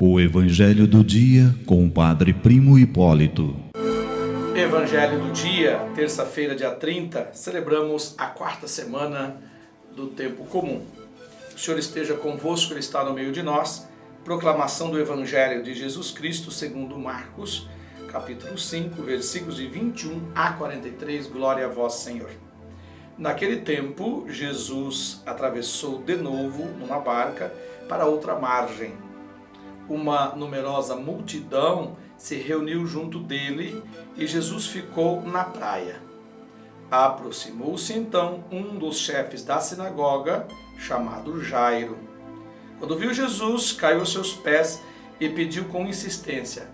O Evangelho do Dia com o Padre Primo Hipólito. Evangelho do Dia, terça-feira, dia 30, celebramos a quarta semana do tempo comum. O Senhor esteja convosco, Ele está no meio de nós. Proclamação do Evangelho de Jesus Cristo segundo Marcos, capítulo 5, versículos de 21 a 43. Glória a vós, Senhor. Naquele tempo, Jesus atravessou de novo numa barca para outra margem. Uma numerosa multidão se reuniu junto dele e Jesus ficou na praia. Aproximou-se então um dos chefes da sinagoga, chamado Jairo. Quando viu Jesus, caiu aos seus pés e pediu com insistência: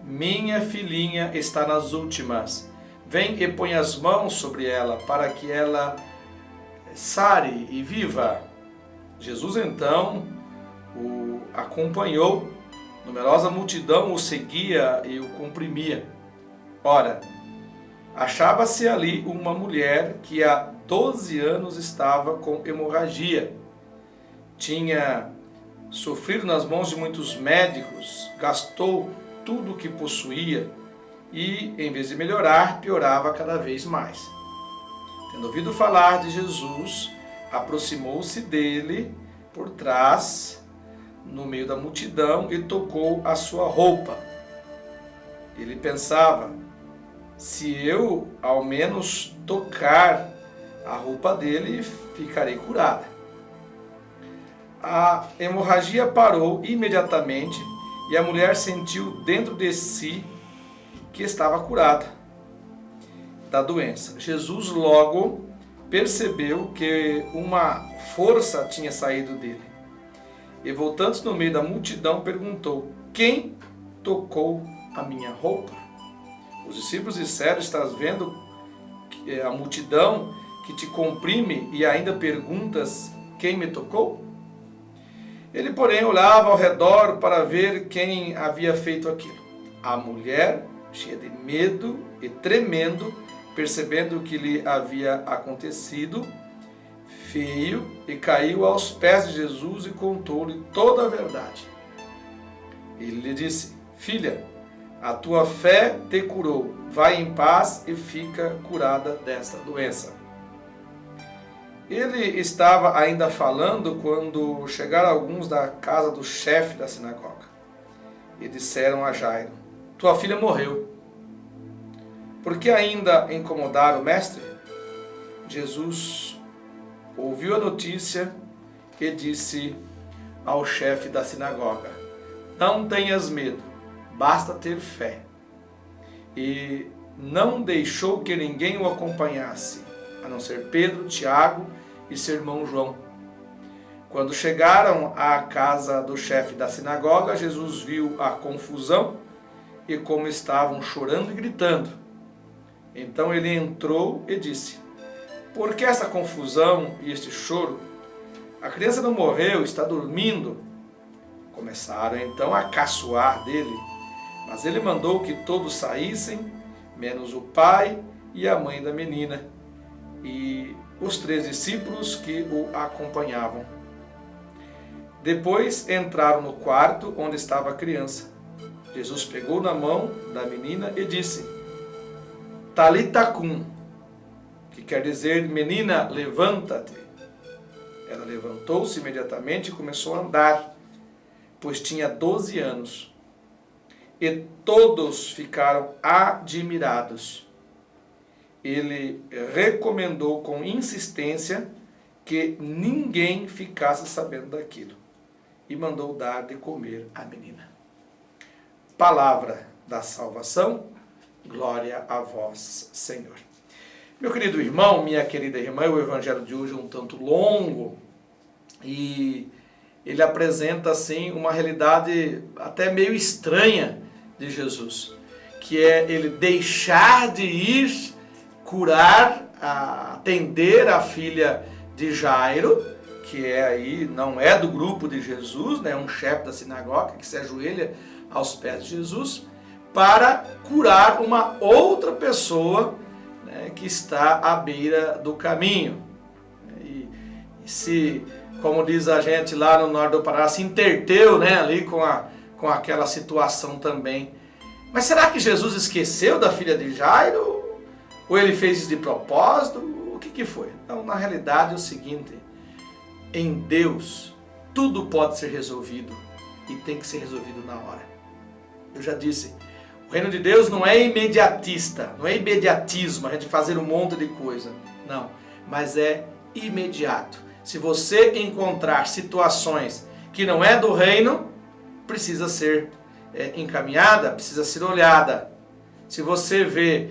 "Minha filhinha está nas últimas. Vem e põe as mãos sobre ela, para que ela sare e viva." Jesus então o acompanhou. Numerosa multidão o seguia e o comprimia. Ora, achava-se ali uma mulher que há 12 anos estava com hemorragia. Tinha sofrido nas mãos de muitos médicos, gastou tudo o que possuía e, em vez de melhorar, piorava cada vez mais. Tendo ouvido falar de Jesus, aproximou-se dele por trás, no meio da multidão, e tocou a sua roupa. Ele pensava: se eu ao menos tocar a roupa dele, ficarei curada. A hemorragia parou imediatamente e a mulher sentiu dentro de si que estava curada da doença. Jesus logo percebeu que uma força tinha saído dele e, voltando-se no meio da multidão, perguntou: "Quem tocou a minha roupa?" Os discípulos disseram: "Estás vendo a multidão que te comprime e ainda perguntas: quem me tocou?" Ele, porém, olhava ao redor para ver quem havia feito aquilo. A mulher, cheia de medo e tremendo, percebendo o que lhe havia acontecido, veio e caiu aos pés de Jesus e contou-lhe toda a verdade. Ele lhe disse: "Filha, a tua fé te curou. Vai em paz e fica curada desta doença." Ele estava ainda falando quando chegaram alguns da casa do chefe da sinagoga e disseram a Jairo: "Tua filha morreu. Por que ainda incomodar o mestre?" Jesus ouviu a notícia e disse ao chefe da sinagoga: "Não tenhas medo, basta ter fé." E não deixou que ninguém o acompanhasse, a não ser Pedro, Tiago e seu irmão João. Quando chegaram à casa do chefe da sinagoga, Jesus viu a confusão e como estavam chorando e gritando. Então ele entrou e disse: "Por que essa confusão e este choro? A criança não morreu, está dormindo." Começaram então a caçoar dele, mas ele mandou que todos saíssem, menos o pai e a mãe da menina, e os 3 discípulos que o acompanhavam. Depois entraram no quarto onde estava a criança. Jesus pegou na mão da menina e disse: "Talita cum", que quer dizer: "Menina, levanta-te." Ela levantou-se imediatamente e começou a andar, pois tinha 12 anos. E todos ficaram admirados. Ele recomendou com insistência que ninguém ficasse sabendo daquilo e mandou dar de comer à menina. Palavra da salvação, glória a vós, Senhor. Meu querido irmão, minha querida irmã, o Evangelho de hoje é um tanto longo e ele apresenta assim uma realidade até meio estranha de Jesus, que é ele deixar de ir curar, atender a filha de Jairo, que é aí, não é do grupo de Jesus, né, um chefe da sinagoga que se ajoelha aos pés de Jesus, para curar uma outra pessoa, né, que está à beira do caminho. E se, como diz a gente lá no norte do Pará, se interteu, né, ali com com aquela situação também. Mas será que Jesus esqueceu da filha de Jairo? Ou ele fez isso de propósito? O que foi? Então, na realidade é o seguinte, em Deus tudo pode ser resolvido e tem que ser resolvido na hora. Eu já disse, o reino de Deus não é imediatista, não é imediatismo, a gente fazer um monte de coisa, não, mas é imediato. Se você encontrar situações que não é do reino, precisa ser encaminhada, precisa ser olhada. Se você vê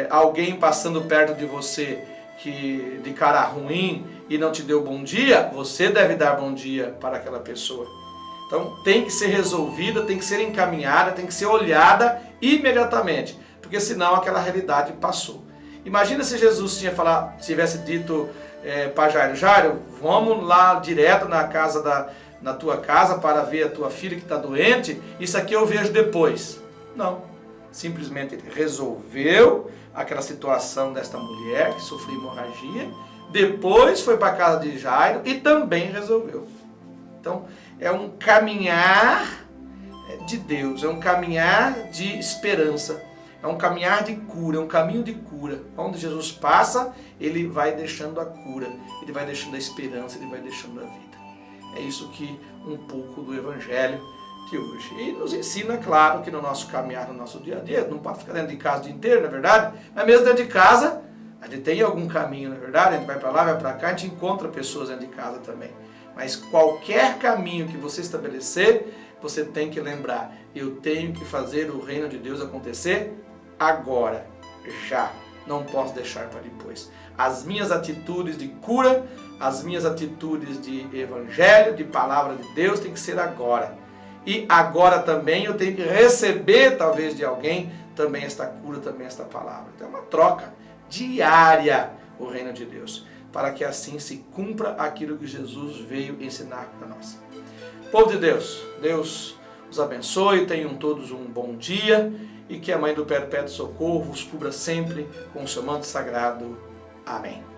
alguém passando perto de você que de cara ruim e não te deu bom dia, você deve dar bom dia para aquela pessoa. Então tem que ser resolvida, tem que ser encaminhada, tem que ser olhada imediatamente, porque senão aquela realidade passou. Imagina se Jesus tivesse dito para Jairo, Jairo, vamos lá direto na tua casa para ver a tua filha que está doente, isso aqui eu vejo depois. Não, simplesmente ele resolveu aquela situação desta mulher que sofreu hemorragia, depois foi para a casa de Jairo e também resolveu. Então é um caminhar de Deus, é um caminhar de esperança, é um caminhar de cura, é um caminho de cura. Onde Jesus passa, ele vai deixando a cura, ele vai deixando a esperança, ele vai deixando a vida. É isso que um pouco do Evangelho de hoje. E nos ensina, claro, que no nosso caminhar, no nosso dia a dia, não pode ficar dentro de casa o dia inteiro, não é verdade? Mas mesmo dentro de casa, a gente tem algum caminho, não é verdade? A gente vai para lá, vai para cá, a gente encontra pessoas dentro de casa também. Mas qualquer caminho que você estabelecer, você tem que lembrar, eu tenho que fazer o reino de Deus acontecer agora, já. Não posso deixar para depois. As minhas atitudes de cura, as minhas atitudes de evangelho, de palavra de Deus, tem que ser agora. E agora também eu tenho que receber, talvez, de alguém, também esta cura, também esta palavra. Então é uma troca diária, o reino de Deus, para que assim se cumpra aquilo que Jesus veio ensinar para nós. Povo de Deus, Deus os abençoe, tenham todos um bom dia e que a Mãe do Perpétuo Socorro vos cubra sempre com o seu manto sagrado. Amém.